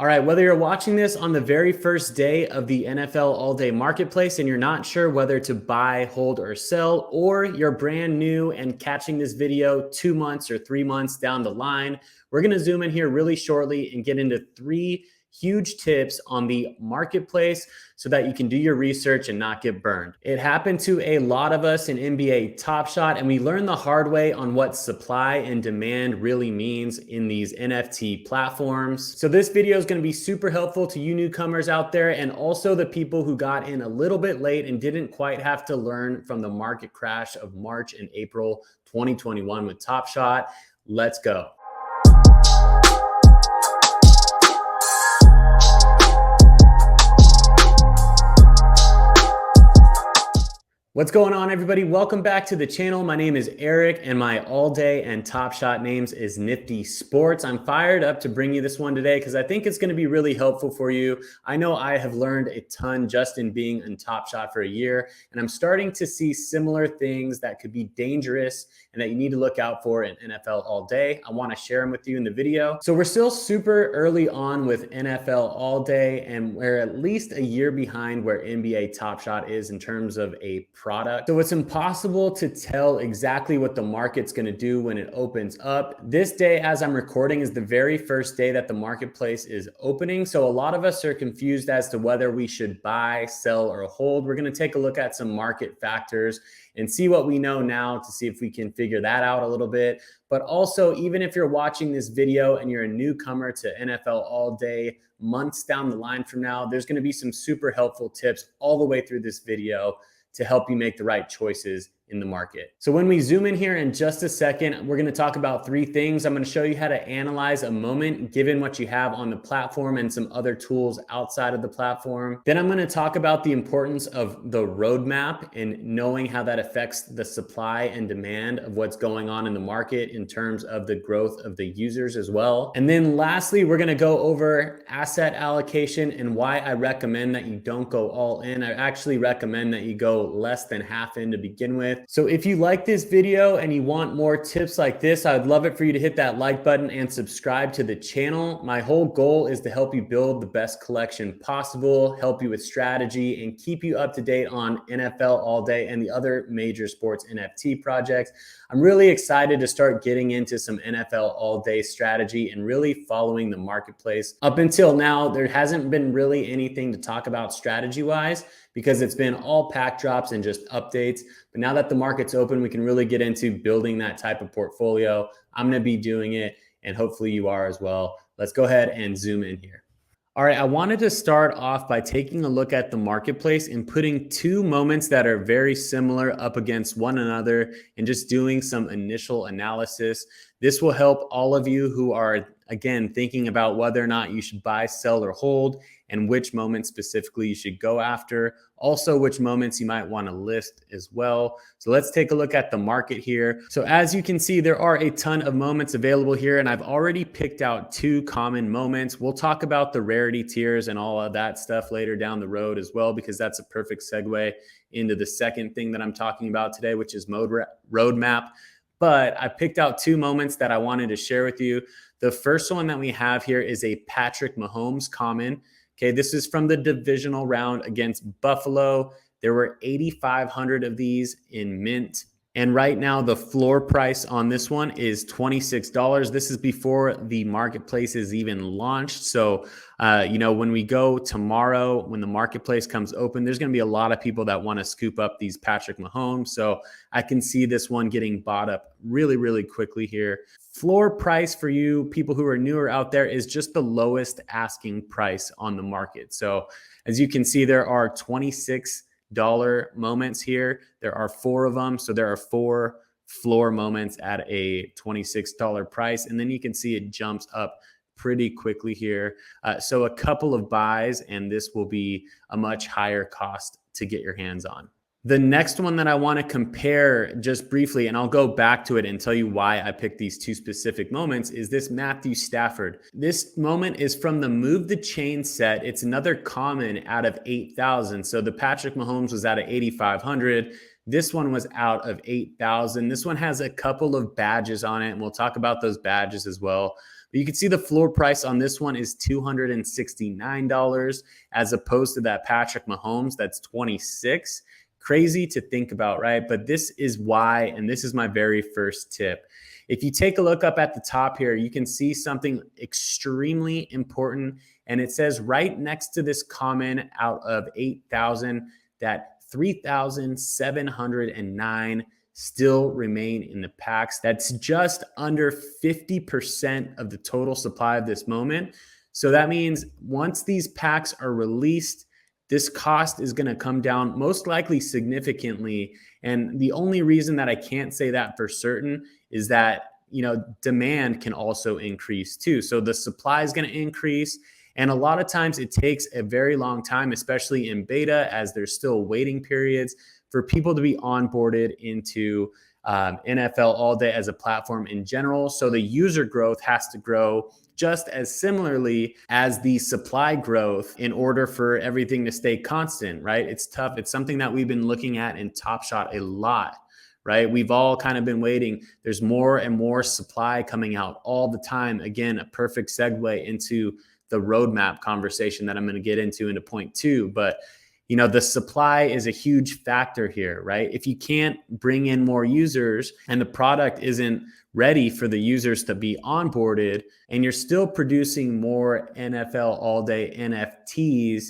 All right, whether you're watching this on the very first day of the NFL All-Day Marketplace and you're not sure whether to buy, hold, or sell, or you're brand new and catching this video 2 months or 3 months down the line, we're going to zoom in here really shortly and get into 3 huge tips on the marketplace so that you can do your research and not get burned. It happened to a lot of us in NBA Top Shot, and we learned the hard way on what supply and demand really means in these NFT platforms. So this video is going to be super helpful to you newcomers out there, and also the people who got in a little bit late and didn't quite have to learn from the market crash of March and April 2021 with Top Shot. Let's go. What's going on, everybody? Welcome back to the channel. My name is Eric and my all day and Top Shot names is NFTYsports. I'm fired up to bring you this one today because I think it's going to be really helpful for you. I know I have learned a ton just in being in Top Shot for a year, and I'm starting to see similar things that could be dangerous and that you need to look out for in NFL All Day. I want to share them with you in the video. So we're still super early on with NFL All Day, and we're at least a year behind where NBA Top Shot is in terms of a product. So it's impossible to tell exactly what the market's going to do when it opens up. This day, as I'm recording, is the very first day that the marketplace is opening. So a lot of us are confused as to whether we should buy, sell, or hold. We're going to take a look at some market factors and see what we know now to see if we can figure that out a little bit. But also, even if you're watching this video and you're a newcomer to NFL All Day, months down the line from now, there's going to be some super helpful tips all the way through this video to help you make the right choices in the market. So when we zoom in here in just a second, we're going to talk about 3 things. I'm going to show you how to analyze a moment given what you have on the platform and some other tools outside of the platform. Then I'm going to talk about the importance of the roadmap and knowing how that affects the supply and demand of what's going on in the market in terms of the growth of the users as well. And then lastly, we're going to go over asset allocation and why I recommend that you don't go all in. I actually recommend that you go less than half in to begin with. So if you like this video and you want more tips like this, I would love it for you to hit that like button and subscribe to the channel. My whole goal is to help you build the best collection possible, help you with strategy, and keep you up to date on NFL All Day and the other major sports NFT projects. I'm really excited to start getting into some NFL All Day strategy and really following the marketplace. Up until now, there hasn't been really anything to talk about strategy-wise because it's been all pack drops and just updates. But now that the market's open, we can really get into building that type of portfolio. I'm going to be doing it, and hopefully you are as well. Let's go ahead and zoom in here. All right, I wanted to start off by taking a look at the marketplace and putting 2 moments that are very similar up against one another and just doing some initial analysis. This will help all of you who are, again, thinking about whether or not you should buy, sell, or hold, and which moments specifically you should go after. Also, which moments you might want to list as well. So let's take a look at the market here. So as you can see, there are a ton of moments available here, and I've already picked out 2 common moments. We'll talk about the rarity tiers and all of that stuff later down the road as well, because that's a perfect segue into the second thing that I'm talking about today, which is roadmap. But I picked out 2 moments that I wanted to share with you. The first one that we have here is a Patrick Mahomes common. Okay, this is from the divisional round against Buffalo. There were 8,500 of these in mint. And right now, the floor price on this one is $26. This is before the marketplace is even launched. So, when we go tomorrow, when the marketplace comes open, there's going to be a lot of people that want to scoop up these Patrick Mahomes. So I can see this one getting bought up really, really quickly here. Floor price for you people who are newer out there is just the lowest asking price on the market. So as you can see, there are $26 moments here. There are 4 of them. So there are 4 floor moments at a $26 price. And then you can see it jumps up pretty quickly here. So a couple of buys, and this will be a much higher cost to get your hands on. The next one that I want to compare just briefly, and I'll go back to it and tell you why I picked these 2 specific moments, is this Matthew Stafford. This moment is from the Move the Chain set. It's another common out of 8,000. So the Patrick Mahomes was out of 8,500. This one was out of 8,000. This one has a couple of badges on it, and we'll talk about those badges as well. But you can see the floor price on this one is $269 as opposed to that Patrick Mahomes that's 26. Crazy to think about, right? But this is why, and this is my very first tip. If you take a look up at the top here, you can see something extremely important. And it says right next to this comment out of 8,000 that 3,709 still remain in the packs. That's just under 50% of the total supply of this moment. So that means once these packs are released, this cost is going to come down most likely significantly. And the only reason that I can't say that for certain is that, demand can also increase too. So the supply is going to increase. And a lot of times it takes a very long time, especially in beta, as there's still waiting periods for people to be onboarded into NFL All Day as a platform in general. So the user growth has to grow just as similarly as the supply growth in order for everything to stay constant, right? It's tough. It's something that we've been looking at in Top Shot a lot, right? We've all kind of been waiting. There's more and more supply coming out all the time. Again, a perfect segue into the roadmap conversation that I'm going to get into point two. But the supply is a huge factor here, right? If you can't bring in more users and the product isn't ready for the users to be onboarded, and you're still producing more NFL All Day NFTs,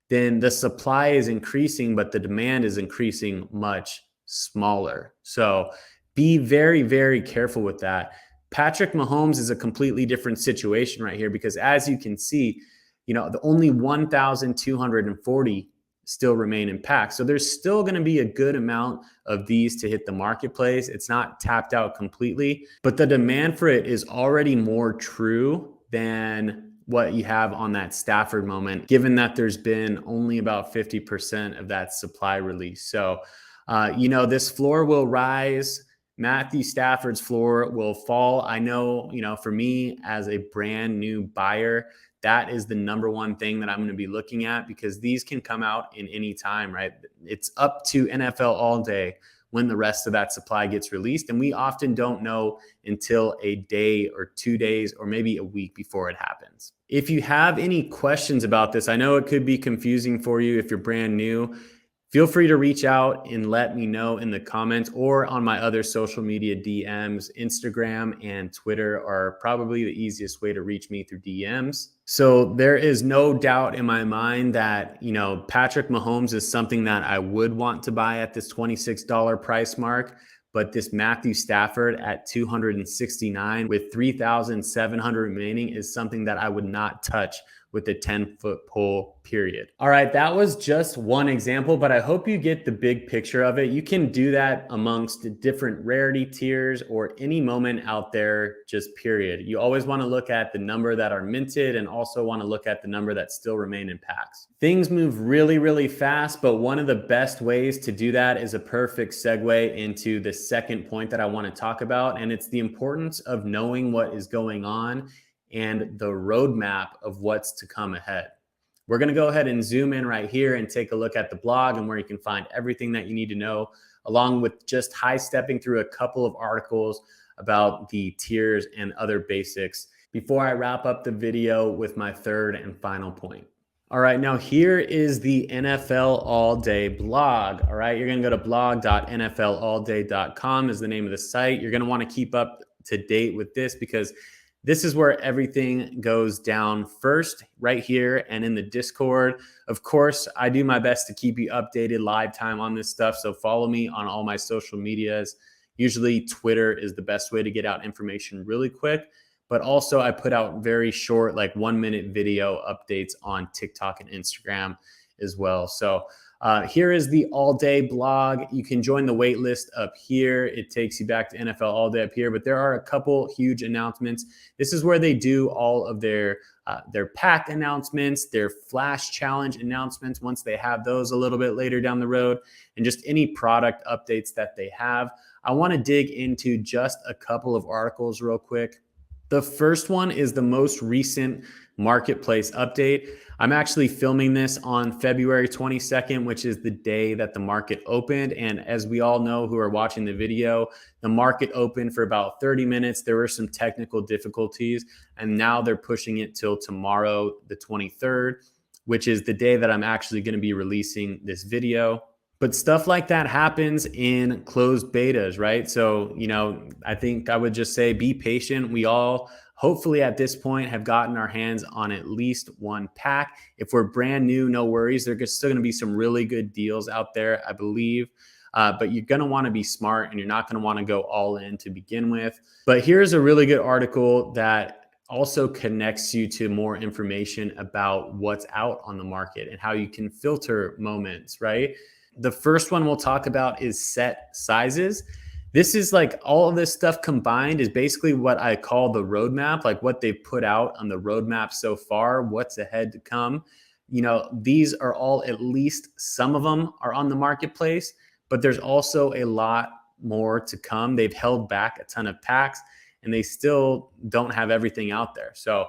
then the supply is increasing, but the demand is increasing much smaller. So be very, very careful with that. Patrick Mahomes is a completely different situation right here because as you can see, the only 1,240 still remain in packs. So there's still going to be a good amount of these to hit the marketplace. It's not tapped out completely, but the demand for it is already more true than what you have on that Stafford moment, given that there's been only about 50% of that supply release. So, this floor will rise. Matthew Stafford's floor will fall. I know, for me as a brand new buyer, that is the number one thing that I'm going to be looking at because these can come out in any time, right? It's up to NFL All Day when the rest of that supply gets released. And we often don't know until a day or 2 days or maybe a week before it happens. If you have any questions about this, I know it could be confusing for you if you're brand new. Feel free to reach out and let me know in the comments or on my other social media DMs. Instagram and Twitter are probably the easiest way to reach me through DMs. So there is no doubt in my mind that, Patrick Mahomes is something that I would want to buy at this $26 price mark. But this Matthew Stafford at $269 with 3,700 remaining is something that I would not touch with a 10-foot pole, period. All right, that was just one example, but I hope you get the big picture of it. You can do that amongst different rarity tiers or any moment out there, just period. You always want to look at the number that are minted and also want to look at the number that still remain in packs. Things move really, really fast, but one of the best ways to do that is a perfect segue into the second point that I want to talk about, and it's the importance of knowing what is going on and the roadmap of what's to come ahead. We're going to go ahead and zoom in right here and take a look at the blog and where you can find everything that you need to know, along with just high stepping through a couple of articles about the tiers and other basics before I wrap up the video with my third and final point. All right, now here is the NFL All Day blog. All right, you're going to go to blog.nflalldday.com is the name of the site. You're going to want to keep up to date with this because this is where everything goes down first, right here and in the Discord. Of course, I do my best to keep you updated live time on this stuff. So follow me on all my social medias. Usually Twitter is the best way to get out information really quick. But also I put out very short, like 1-minute video updates on TikTok and Instagram as well. So here is the All Day blog. You can join the wait list up here. It takes you back to NFL All Day up here, but there are a couple huge announcements. This is where they do all of their pack announcements, their flash challenge announcements once they have those a little bit later down the road, and just any product updates that they have. I want to dig into just a couple of articles real quick. The first one is the most recent marketplace update. I'm actually filming this on February 22nd, which is the day that the market opened. And as we all know who are watching the video, the market opened for about 30 minutes. There were some technical difficulties, and now they're pushing it till tomorrow, the 23rd, which is the day that I'm actually going to be releasing this video. But stuff like that happens in closed betas, right? So, I think I would just say be patient. We all, hopefully, at this point, have gotten our hands on at least one pack. If we're brand new, no worries. There's still going to be some really good deals out there, I believe. But you're going to want to be smart, and you're not going to want to go all in to begin with. But here's a really good article that also connects you to more information about what's out on the market and how you can filter moments, right? The first one we'll talk about is set sizes. This is like all of this stuff combined is basically what I call the roadmap, like what they've put out on the roadmap so far, what's ahead to come. These are all, at least some of them are on the marketplace, but there's also a lot more to come. They've held back a ton of packs, and they still don't have everything out there. So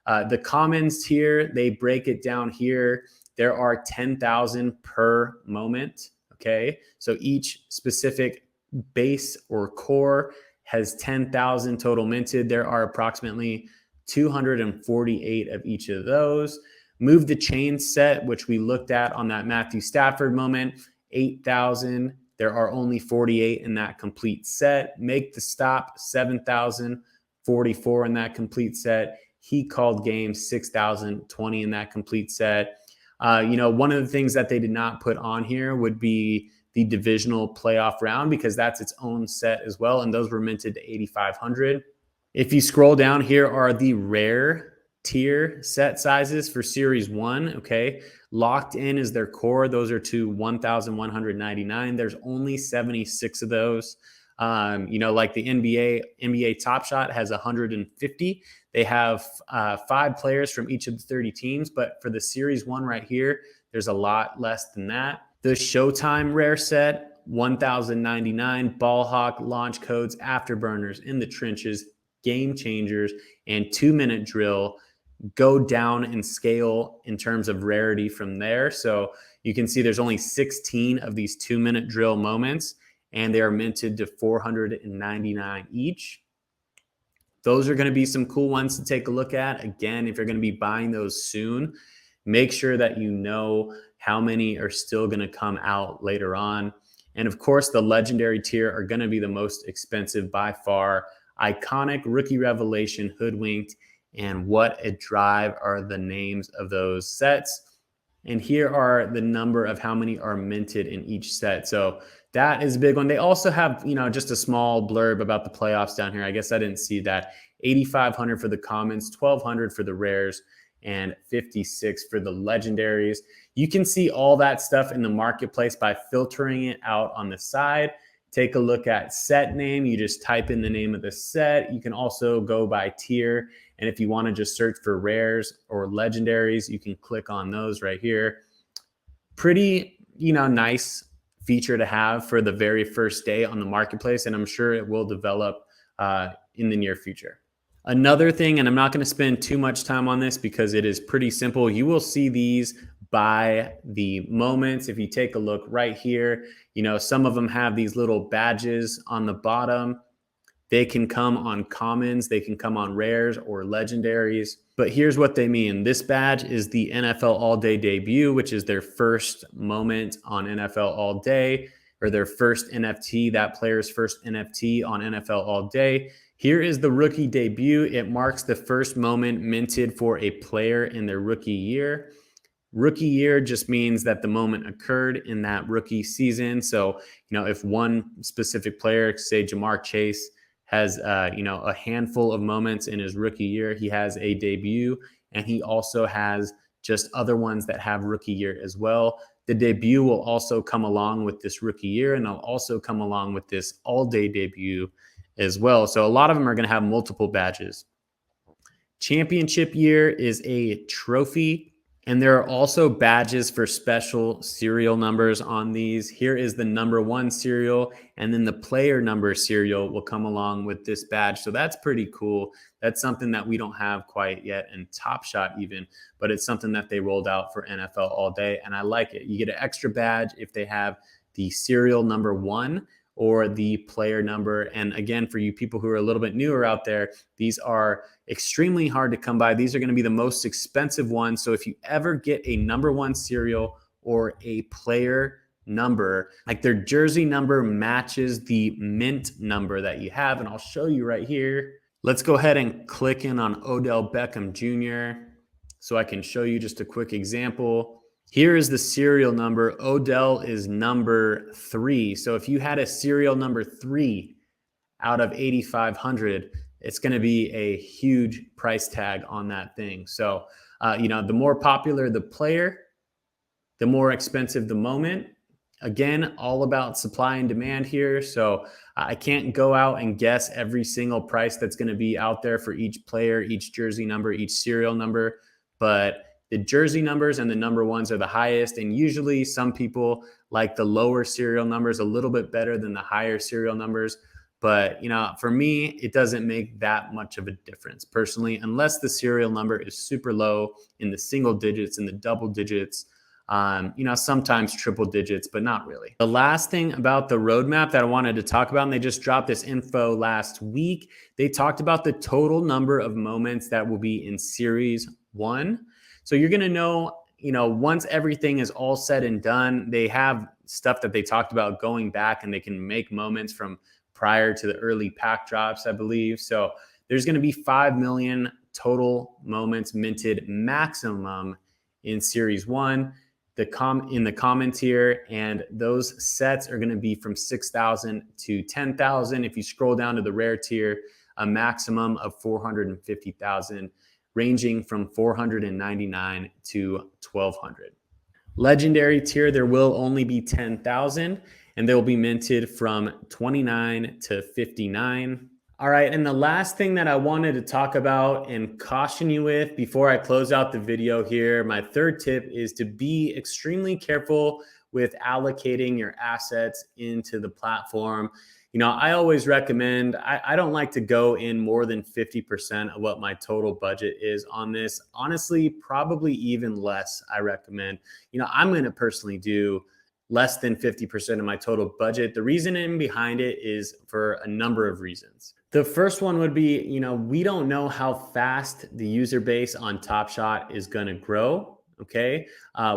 the commons here, they break it down here. There are 10,000 per moment. Okay. So each specific base or core has 10,000 total minted. There are approximately 248 of each of those. Move the chain set, which we looked at on that Matthew Stafford moment, 8,000. There are only 48 in that complete set. Make the stop, 7,044 in that complete set. He called game, 6,020 in that complete set. One of the things that they did not put on here would be the divisional playoff round, because that's its own set as well. And those were minted to 8,500. If you scroll down, here are the rare tier set sizes for Series 1. Okay. Locked in is their core. Those are to 1,199. There's only 76 of those. Like the NBA Top Shot has 150. They have 5 players from each of the 30 teams, but for the Series 1 right here, there's a lot less than that. The Showtime rare set, 1,099. Ball Hawk, launch codes, afterburners, in the trenches, game changers, and 2-minute drill go down in scale in terms of rarity from there. So you can see there's only 16 of these 2-minute drill moments, and they are minted to 499 each. Those are going to be some cool ones to take a look at. Again, if you're going to be buying those soon, make sure that you know how many are still going to come out later on. And of course, the legendary tier are going to be the most expensive by far. Iconic, Rookie Revelation, Hoodwinked, and What a Drive are the names of those sets. And here are the number of how many are minted in each set. So that is a big one. They also have, just a small blurb about the playoffs down here. I guess I didn't see that. 8,500 for the commons, 1,200 for the rares, and 56 for the legendaries. You can see all that stuff in the marketplace by filtering it out on the side. Take a look at set name. You just type in the name of the set. You can also go by tier. And if you want to just search for rares or legendaries, you can click on those right here. Pretty, nice feature to have for the very first day on the marketplace. And I'm sure it will develop in the near future. Another thing, and I'm not going to spend too much time on this because it is pretty simple. You will see these by the moments. If you take a look right here, some of them have these little badges on the bottom. They can come on commons, they can come on rares or legendaries. But here's what they mean. This badge is the NFL All Day debut, which is their first moment on NFL All Day, or their first NFT, that player's first NFT on NFL All Day. Here is the rookie debut. It marks the first moment minted for a player in their rookie year. Rookie year just means that the moment occurred in that rookie season. So, if one specific player, say Jamar Chase, has a handful of moments in his rookie year, he has a debut, and he also has just other ones that have rookie year as well. The debut will also come along with this rookie year, and it'll also come along with this all-day debut as well. So a lot of them are going to have multiple badges. Championship year is a trophy. And there are also badges for special serial numbers on these. Here is the number 1 serial, and then the player number serial will come along with this badge. So that's pretty cool. That's something that we don't have quite yet in Top Shot even, but it's something that they rolled out for NFL All Day, and I like it. You get an extra badge if they have the serial number 1 or the player number. And again, for you people who are a little bit newer out there, these are extremely hard to come by. These are going to be the most expensive ones. So if you ever get a number 1 serial or a player number, like their jersey number matches the mint number that you have, and I'll show you right here. Let's go ahead and click in on Odell Beckham Jr. so I can show you just a quick example. Here is the serial number. Odell is number 3. So if you had a serial number 3 out of 8,500, it's going to be a huge price tag on that thing. So, the more popular the player, the more expensive the moment. Again, all about supply and demand here. So I can't go out and guess every single price that's going to be out there for each player, each jersey number, each serial number. But the jersey numbers and the number 1s are the highest. And usually some people like the lower serial numbers a little bit better than the higher serial numbers. But, for me, it doesn't make that much of a difference personally, unless the serial number is super low in the single digits, in the double digits. Sometimes triple digits, but not really. The last thing about the roadmap that I wanted to talk about, and they just dropped this info last week, they talked about the total number of moments that will be in Series 1. So you're going to know, once everything is all said and done, they have stuff that they talked about going back, and they can make moments from prior to the early pack drops, I believe. So there's going to be 5 million total moments minted maximum in Series 1. In the common tier, and those sets are going to be from 6,000 to 10,000. If you scroll down to the rare tier, a maximum of 450,000, ranging from 499 to 1,200. Legendary tier, there will only be 10,000, and they will be minted from 29 to 59. All right, and the last thing that I wanted to talk about and caution you with before I close out the video here, my third tip is to be extremely careful with allocating your assets into the platform. I always recommend, I don't like to go in more than 50% of what my total budget is on this. Honestly, probably even less, I recommend. I'm going to personally do less than 50% of my total budget. The reasoning behind it is for a number of reasons. The first one would be, we don't know how fast the user base on Top Shot is going to grow. Okay.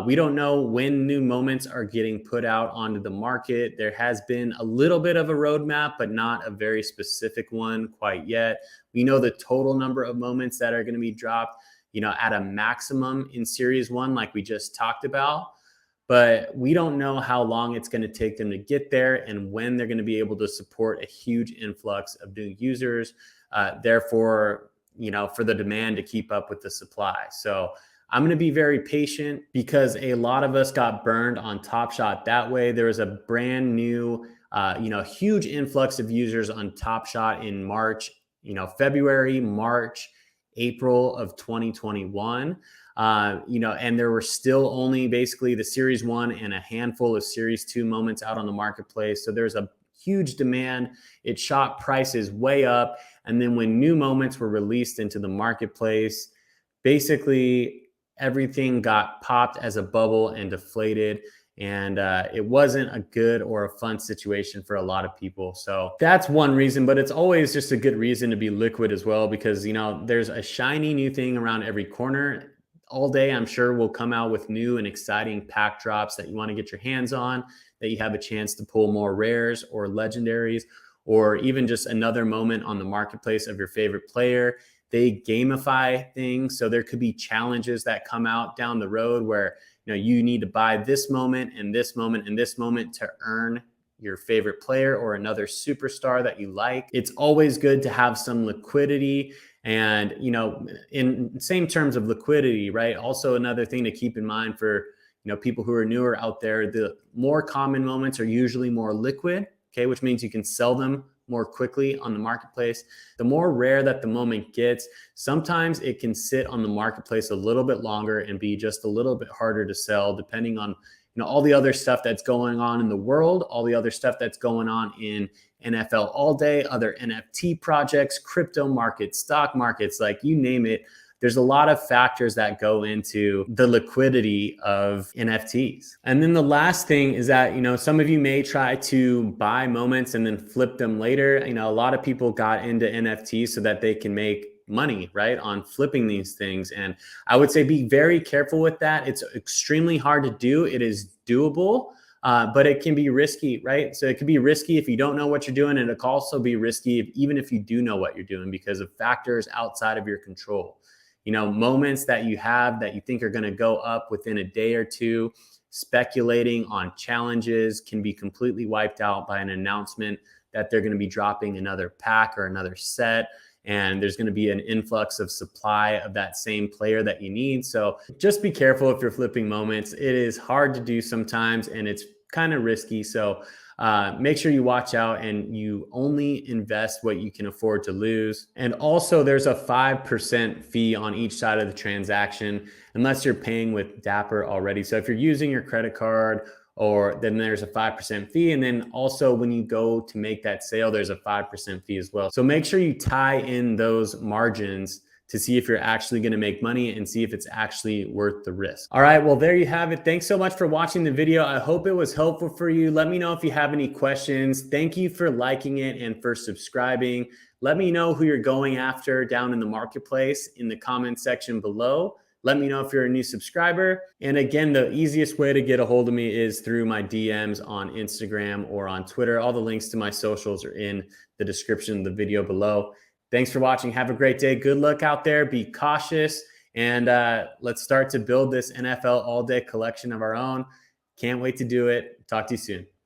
We don't know when new moments are getting put out onto the market. There has been a little bit of a roadmap, but not a very specific one quite yet. We know the total number of moments that are going to be dropped, at a maximum in Series 1, like we just talked about. But we don't know how long it's going to take them to get there and when they're going to be able to support a huge influx of new users. Therefore, for the demand to keep up with the supply. So I'm going to be very patient because a lot of us got burned on Top Shot that way. There was a brand new, huge influx of users on Top Shot in March, February, March, April of 2021. And there were still only basically the Series 1 and a handful of Series 2 moments out on the marketplace. So there's a huge demand. It shot prices way up. And then when new moments were released into the marketplace, basically everything got popped as a bubble and deflated. And it wasn't a good or a fun situation for a lot of people. So that's one reason, but it's always just a good reason to be liquid as well, because, there's a shiny new thing around every corner. All day, I'm sure we'll come out with new and exciting pack drops that you want to get your hands on, that you have a chance to pull more rares or legendaries, or even just another moment on the marketplace of your favorite player. They gamify things. So there could be challenges that come out down the road where, you need to buy this moment and this moment and this moment to earn your favorite player or another superstar that you like. It's always good to have some liquidity. And, in same terms of liquidity, right? Also another thing to keep in mind for, people who are newer out there, the more common moments are usually more liquid, okay, which means you can sell them more quickly on the marketplace, the more rare that the moment gets, sometimes it can sit on the marketplace a little bit longer and be just a little bit harder to sell, depending on all the other stuff that's going on in the world, all the other stuff that's going on in NFL all day, other NFT projects, crypto markets, stock markets, like you name it. There's a lot of factors that go into the liquidity of NFTs. And then the last thing is that, some of you may try to buy moments and then flip them later. A lot of people got into NFTs so that they can make money, right, on flipping these things. And I would say be very careful with that. It's extremely hard to do. It is doable. But it can be risky, right? So it can be risky if you don't know what you're doing. And it can also be risky even if you do know what you're doing, because of factors outside of your control. Moments that you have that you think are going to go up within a day or two, speculating on challenges can be completely wiped out by an announcement that they're going to be dropping another pack or another set. And there's going to be an influx of supply of that same player that you need. So just be careful if you're flipping moments. It is hard to do sometimes, and it's kind of risky. So make sure you watch out and you only invest what you can afford to lose. And also there's a 5% fee on each side of the transaction, unless you're paying with Dapper already. So if you're using your credit card, or then there's a 5% fee. And then also when you go to make that sale, there's a 5% fee as well. So make sure you tie in those margins to see if you're actually going to make money and see if it's actually worth the risk. All right, well, there you have it. Thanks so much for watching the video. I hope it was helpful for you. Let me know if you have any questions. Thank you for liking it and for subscribing. Let me know who you're going after down in the marketplace in the comment section below. Let me know if you're a new subscriber. And again, the easiest way to get a hold of me is through my DMs on Instagram or on Twitter. All the links to my socials are in the description of the video below. Thanks for watching. Have a great day. Good luck out there. Be cautious. And let's start to build this NFL all day collection of our own. Can't wait to do it. Talk to you soon.